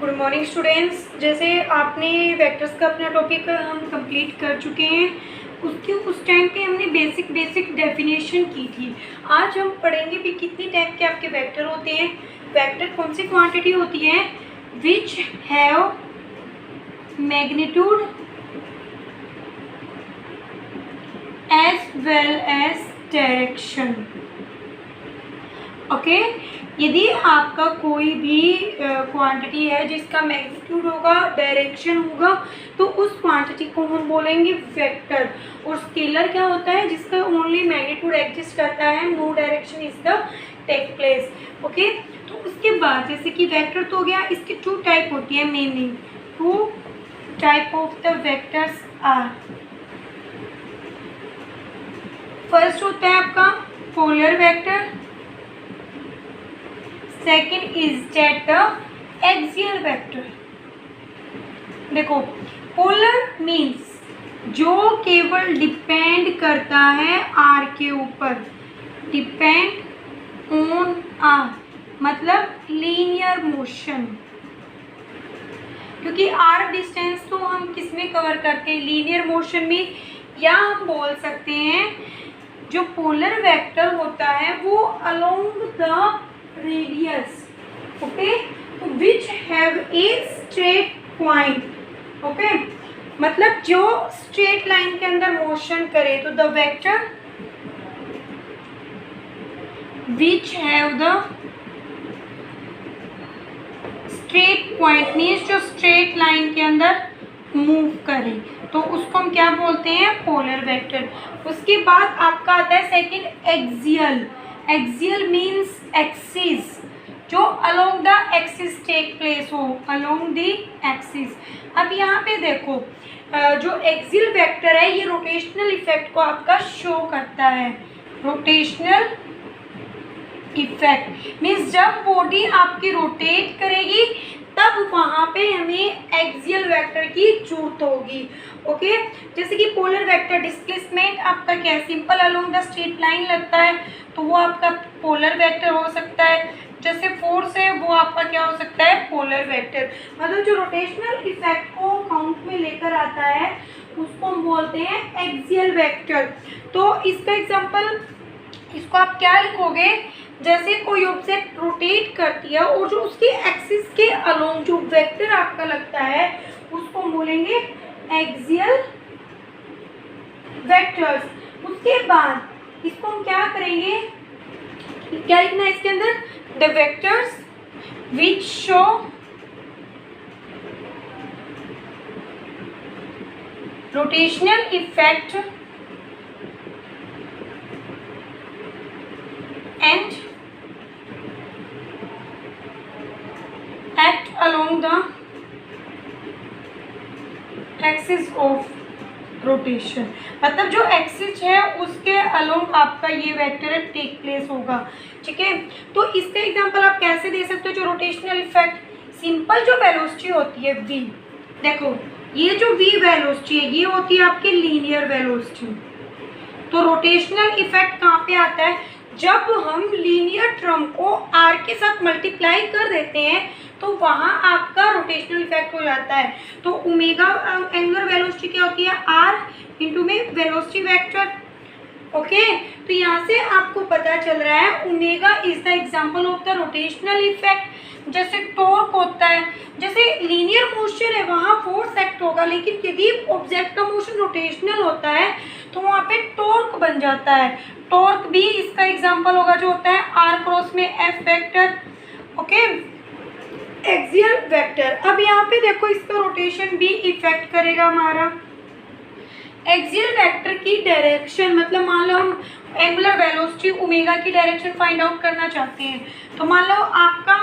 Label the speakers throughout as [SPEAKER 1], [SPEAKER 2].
[SPEAKER 1] Good morning students. जैसे आपने vectors का अपना टॉपिक हम कंप्लीट कर चुके हैं, उसके उस टाइम पे हमने बेसिक डेफिनेशन की थी। आज हम पढ़ेंगे भी कितनी टाइप के आपके वेक्टर होते हैं। वेक्टर कौन सी क्वांटिटी होती है? Which have magnitude as well as direction. Okay, यदि आपका कोई भी क्वांटिटी है जिसका मैग्नीट्यूड होगा, डायरेक्शन होगा, तो उस क्वांटिटी को हम बोलेंगे वेक्टर। और स्केलर क्या होता है? जिसका ओनली मैग्नीट्यूड एग्जिस्ट करता है, no direction is the take place. Okay, तो उसके बाद जैसे कि वेक्टर तो हो गया, इसकी टू टाइप होती है mainly. Two type of the vectors are, first होता है आपका polar vector, second is that the axial vector. देखो, पोलर मीन्स जो केवल डिपेंड करता है आर के ऊपर, डिपेंड ऑन आर, मतलब लीनियर मोशन। क्योंकि आर डिस्टेंस तो हम किस में कवर करते हैं? लीनियर मोशन में। या हम बोल सकते हैं जो पोलर वेक्टर होता है वो along the radius, okay, which have a straight point. Okay, मतलब जो स्ट्रेट लाइन के अंदर मोशन करे, तो the vector which have the straight point means जो स्ट्रेट लाइन के अंदर मूव करे, तो उसको हम क्या बोलते हैं? Polar vector. उसके बाद आपका आता है second axial. Axial means axis, जो along the axis take place हो, अलोंग द एक्सिस। अब यहाँ पे देखो, जो एक्सियल वेक्टर है ये रोटेशनल इफेक्ट को आपका शो करता है। रोटेशनल इफेक्ट मीन्स जब बॉडी आपकी रोटेट करेगी तब वहाँ पे हमें एक्सियल वेक्टर की जरूरत होगी। ओके, जैसे कि पोलर वेक्टर डिस्प्लेसमेंट आपका क्या है? Simple along the straight line लगता है, तो वो आपका पोलर वेक्टर हो सकता है। जैसे फोर्स है वो आपका क्या हो सकता है? Polar vector. मतलब जो रोटेशनल इफेक्ट को काउंट में लेकर आता है उसको हम बोलते हैं एक्सियल वेक्टर। तो इसका एग्जांपल, इसको आप क्या लिखोगे? जैसे कोई ऑब्जेक्ट रोटेट करती है और जो उसकी एक्सिस के अलोंग जो वेक्टर आपका लगता है उसको बोलेंगे एक्सियल वेक्टर्स। उसके बाद इसको हम क्या करेंगे? क्या लिखना है इसके अंदर? The vectors which show rotational effect and act along the axis of rotation. मतलब जो एक्सिस है उसके अलोंग आपका ये वेक्टर टेक प्लेस होगा। ठीक है, तो इसका एग्जांपल आप कैसे दे सकते हो? जो रोटेशनल इफेक्ट, सिंपल जो वेलोसिटी होती है v, देखो ये जो v वेलोसिटी है ये होती है आपकी लीनियर वेलोसिटी। तो रोटेशनल इफेक्ट कहाँ पे आता है? जब हम लीनियर टर्म को r के साथ मल्टीप्लाई कर देते हैं तो वहाँ आपका रोटेशनल इफेक्ट हो जाता है। तो ओमेगा एंगुलर वेलोसिटी क्या होती है? r इंटू में वेलोसिटी वेक्टर। ओके, तो यहाँ से आपको पता चल रहा है omega is the example of the rotational effect. जैसे टॉर्क होता है, जैसे लीनियर मोशन है वहाँ फोर्स एक्ट होगा, लेकिन यदि ऑब्जेक्ट का मोशन रोटेशनल होता है तो वहाँ पे टॉर्क बन जाता है। टॉर्क भी इसका एग्जांपल होगा, जो होता है r क्रॉस में f vector. Okay, axial vector. अब यहाँ पे देखो इसका रोटेशन भी इफेक्ट करेगा हमारा। एक्सियल वेक्टर की डायरेक्शन, मतलब मान लो हम एंगुलर वेलोसिटी ओमेगा की डायरेक्शन फाइंड आउट करना चाहते हैं, तो मान लो आपका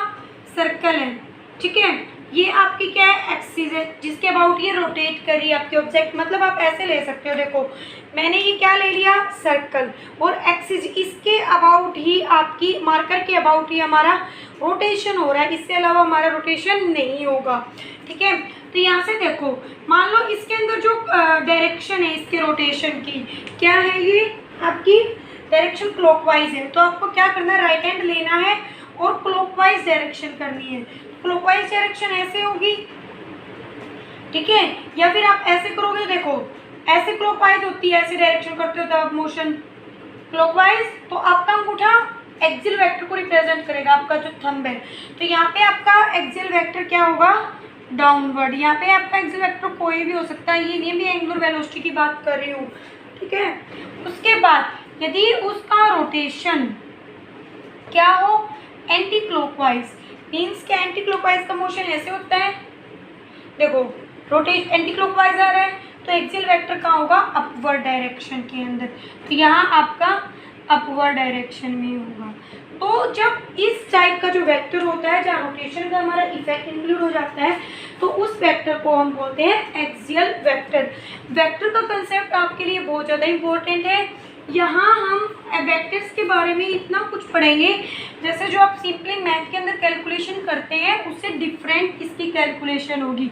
[SPEAKER 1] सर्कल है, ठीक है, ये आपकी क्या है? एक्सिस है, जिसके अबाउट ये रोटेट कर रही है आपकी ऑब्जेक्ट। मतलब आप ऐसे ले सकते हो, देखो मैंने ये क्या ले लिया? सर्कल, और एक्सिस इसके अबाउट ही, आपकी मार्कर के अबाउट ही हमारा रोटेशन हो रहा है, इससे अलावा हमारा रोटेशन नहीं होगा। ठीक है, तो यहाँ से देखो, मान लो इसके अंदर जो डायरेक्शन है इसके रोटेशन की, क्या है? ये आपकी डायरेक्शन क्लॉकवाइज है, तो आपको क्या करना है? राइट हैंड लेना है और क्लॉकवाइज डायरेक्शन करनी है। क्लॉकवाइज डायरेक्शन ऐसे होगी, ठीक है, या फिर आप ऐसे करोगे, देखो ऐसे क्लॉकवाइज होती है, ऐसे डायरेक्शन करते हो तब मोशन क्लॉकवाइज, तो आपका अंगूठा एक्सियल वेक्टर को रिप्रेजेंट करेगा, आपका जो थंब है। तो यहाँ पे आपका एक्सियल वेक्टर क्या होगा, डाउनवर्ड। यहाँ पे आपका एक्सियल वेक्टर कोई भी हो सकता है, ये नहीं भी एंगुलर वेलोसिटी की बात कर रही हूँ, ठीक है। उसके बाद यदि उसका रोटेशन क्या हो, एंटी क्लॉकवाइज, मीन्स क्या, एंटी क्लॉकवाइज का मोशन ऐसे होता है, देखो रोटेशन एंटी क्लॉकवाइज आ रहा है, तो एक्सियल वेक्टर कहाँ होगा, अपवर्ड डायरेक्शन के अंदर। तो यहाँ आपका अपवर्ड डायरेक्शन में होगा। तो जब इस टाइप का जो वेक्टर होता है जहाँ रोटेशन का हमारा इफेक्ट इंक्लूड हो जाता है, तो उस वेक्टर को हम बोलते हैं एक्सियल वेक्टर। वेक्टर का कंसेप्ट आपके लिए बहुत ज़्यादा इंपॉर्टेंट है। यहाँ हम वेक्टर्स के बारे में इतना कुछ पढ़ेंगे, जैसे जो आप सिंपली मैथ के अंदर कैलकुलेशन करते हैं उससे डिफरेंट इसकी कैलकुलेशन होगी।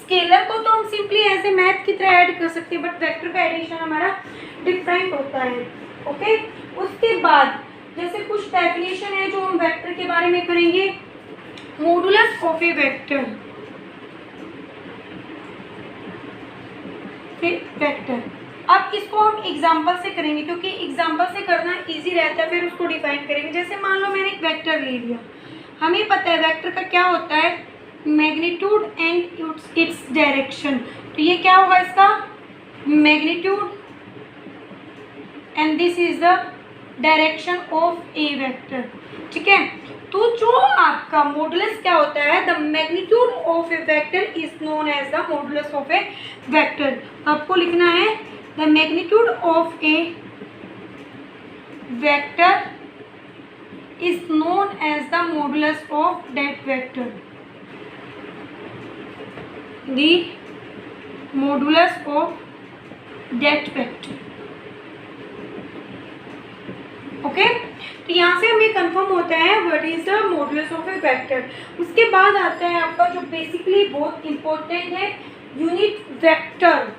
[SPEAKER 1] स्केलर को तो हम सिंपली ऐसे मैथ की तरह ऐड कर सकते हैं, बट वेक्टर का एडिशन हमारा डिफरेंट होता है, ओके। उसके बाद जैसे कुछ डेफिनेशन है जो हम वेक्टर के बारे में करेंगे। Modulus of a vector, vector, अब इसको हम एग्जाम्पल से करेंगे, क्योंकि एग्जाम्पल से करना इजी रहता है, फिर उसको डिफाइन करेंगे। जैसे मान लो मैंने एक वेक्टर ले लिया, हमें पता है वेक्टर का क्या होता है, मैग्नीट्यूड एंड इट्स डायरेक्शन। तो ये क्या होगा, इसका magnitude and this is the direction of a vector, ठीक है। तो जो आपका मॉडुलस क्या होता है, the magnitude of a vector is known as the modulus of a vector. आपको लिखना है the magnitude of a vector is known as the modulus of that vector, the modulus of that vector, okay. तो यहाँ से हमें confirm होता है what is the modulus of a vector. उसके बाद आता है आपका जो बेसिकली बहुत इंपॉर्टेंट है, यूनिट वेक्टर,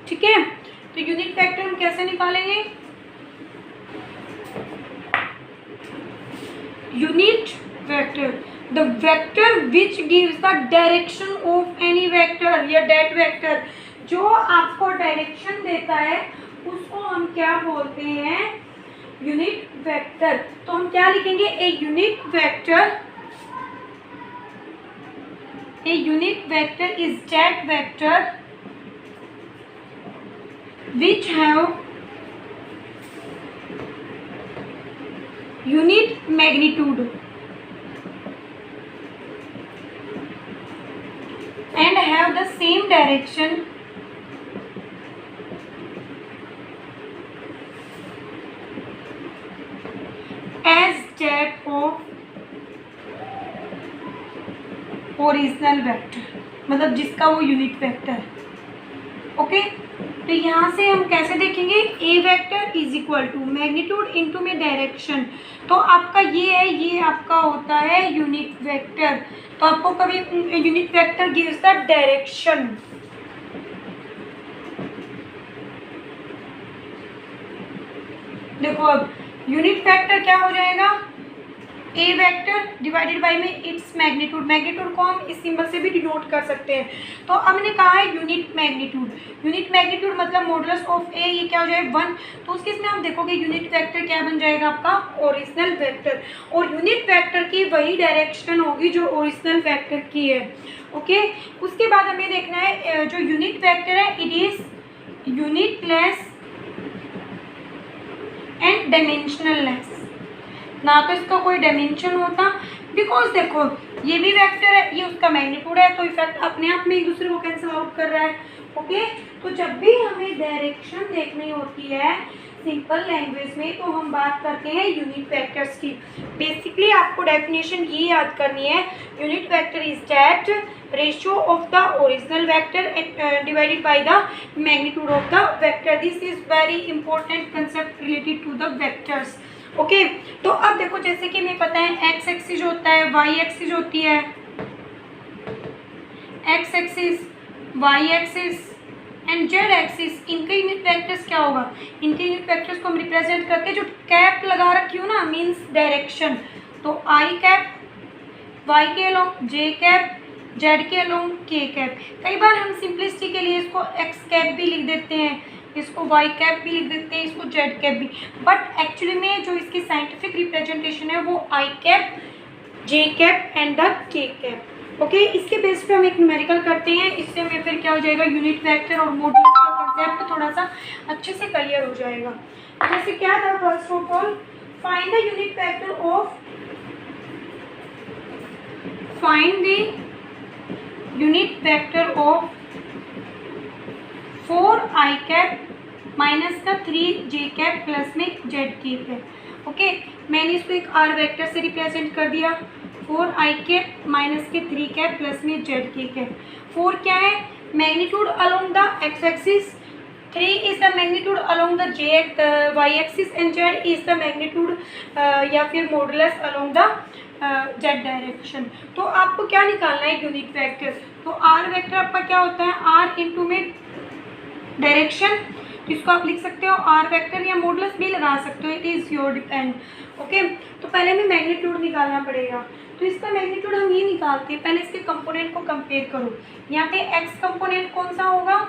[SPEAKER 1] ठीक है। तो यूनिट वेक्टर हम कैसे निकालेंगे, unit vector, the vector which gives the direction of any vector या दैट वेक्टर, जो आपको डायरेक्शन देता है उसको हम क्या बोलते हैं, यूनिट वेक्टर। तो हम क्या लिखेंगे, a unit vector is that vector which have unit magnitude and have the same direction as that of original vector, मतलब जिसका वो यूनिट वेक्टर है, ओके। तो यहाँ से हम कैसे देखेंगे, a vector is equal to magnitude into में डायरेक्शन। तो आपका ये है, ये आपका होता है यूनिट वेक्टर। तो आपको कभी unit vector gives the direction, देखो अब यूनिट वेक्टर क्या हो जाएगा, ए वेक्टर डिवाइडेड बाई में इट्स मैग्नीट्यूड। मैग्नीट्यूड को हम इस सिंबल से भी डिनोट कर सकते हैं। तो हमने कहा है यूनिट मैग्नीट्यूड, यूनिट मैग्नीट्यूड मतलब मॉडुलस ऑफ ए, ये क्या हो जाए 1। तो उसके इसमें आप देखोगे यूनिट वेक्टर क्या बन जाएगा आपका, ओरिजिनल वेक्टर। और यूनिट वेक्टर की वही डायरेक्शन होगी जो ओरिजिनल वेक्टर की है, ओके। उसके बाद हमें देखना है जो यूनिट वेक्टर है, it is unitless and dimensionless, ना तो इसका कोई डायमेंशन होता, बिकॉज देखो ये भी वेक्टर है, ये उसका मैग्नीट्यूड है, तो इफेक्ट अपने आप में एक दूसरे को कैंसिल आउट कर रहा है, ओके। तो जब भी हमें डायरेक्शन देखनी होती है सिंपल लैंग्वेज में, तो हम बात करते हैं यूनिट वेक्टर्स की। बेसिकली आपको डेफिनेशन ये याद करनी है, unit vector is that ratio of the original vector divided by the magnitude of the vector. This is very important concept related to the vectors, okay. तो अब देखो जैसे कि हमें पता है एक्स एक्सिस होता है, वाई एक्सिस होती है, x axis, y axis and z axis, इनके यूनिट वेक्टर्स क्या होगा, इनके यूनिट वेक्टर्स को हम रिप्रेजेंट करके जो कैप लगा रखी हो ना, मीन्स डायरेक्शन, तो आई कैप वाई के अलोंग जे कैप, जेड के अलोंग के कैप। कई बार हम सिंपलिसिटी के लिए इसको एक्स कैप भी लिख देते हैं, इसको वाई कैप भी लिख देते हैं, इसको जेड कैप भी, बट एक्चुअली में जो इसकी साइंटिफिक रिप्रेजेंटेशन है वो I cap, J cap and the K cap. Okay, इसके बेस पे हम एक न्यूमेरिकल करते हैं, इससे हमें फिर क्या हो जाएगा, यूनिट वेक्टर और मॉड्यूलस का कंसेप्ट थोड़ा सा अच्छे से क्लियर हो जाएगा। जैसे क्या था, first of all find the unit vector of, find the unit vector of 4 I cap minus का 3 जे कैप प्लस में जेड कैप है। ओके, मैंने इसको एक आर वेक्टर से रिप्रेजेंट कर दिया, 4 आई cap minus k 3 cap plus में जेड कैप है। 4 क्या है, magnitude along the x axis, 3 is the magnitude along the j y axis and z is the magnitude या फिर modulus along the z direction. तो आपको क्या निकालना है, यूनिट वेक्टर। तो आर वेक्टर आपका क्या होता है, आर इंटू में डायरेक्शन, इसको आप लिख सकते हो आर वेक्टर या मॉडुलस भी लगा सकते हो, it is your depend. Okay, तो पहले हमें मैग्नीट्यूड निकालना पड़ेगा। तो इसका मैग्नीट्यूड हम ये निकालते हैं, पहले इसके कंपोनेंट को कंपेयर करो। यहाँ पे एक्स कंपोनेंट कौन सा होगा,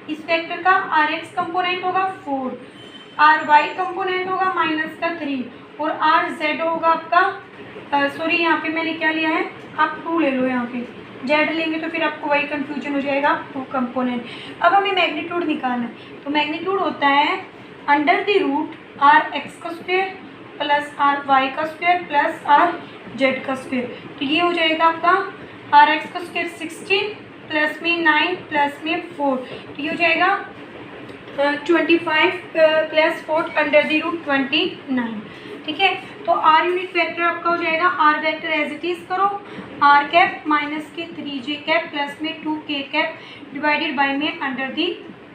[SPEAKER 1] इस वेक्टर का आर एक्स कंपोनेंट होगा 4, आर वाई कंपोनेंट होगा माइनस का 3 और आर जेड होगा आपका सॉरी यहाँ पे मैंने क्या लिया है, आप 2 ले लो, यहाँ पे जेड लेंगे तो फिर आपको वही कंफ्यूजन हो जाएगा, 2 कंपोनेंट। अब हमें मैग्नीट्यूड निकालना है, तो मैग्नीट्यूड होता है under the root r x का स्क्वायर प्लस आर वाई का स्क्वायर प्लस आर जेड का स्क्वायर। तो ये हो जाएगा आपका आर एक्स का स्क्वायर 16 प्लस में 9 प्लस में 4, तो ये हो जाएगा 25 प्लस 4 अंडर द रूट 29। ठीक है, तो आर यूनिट वेक्टर आपका हो जाएगा, r vector as it is करो, r cap minus k 3 j cap plus में 2 के कैप डिवाइडेड बाय में अंडर द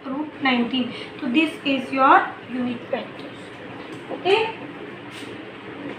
[SPEAKER 1] रूट 19। तो this is your unit vector. Okay.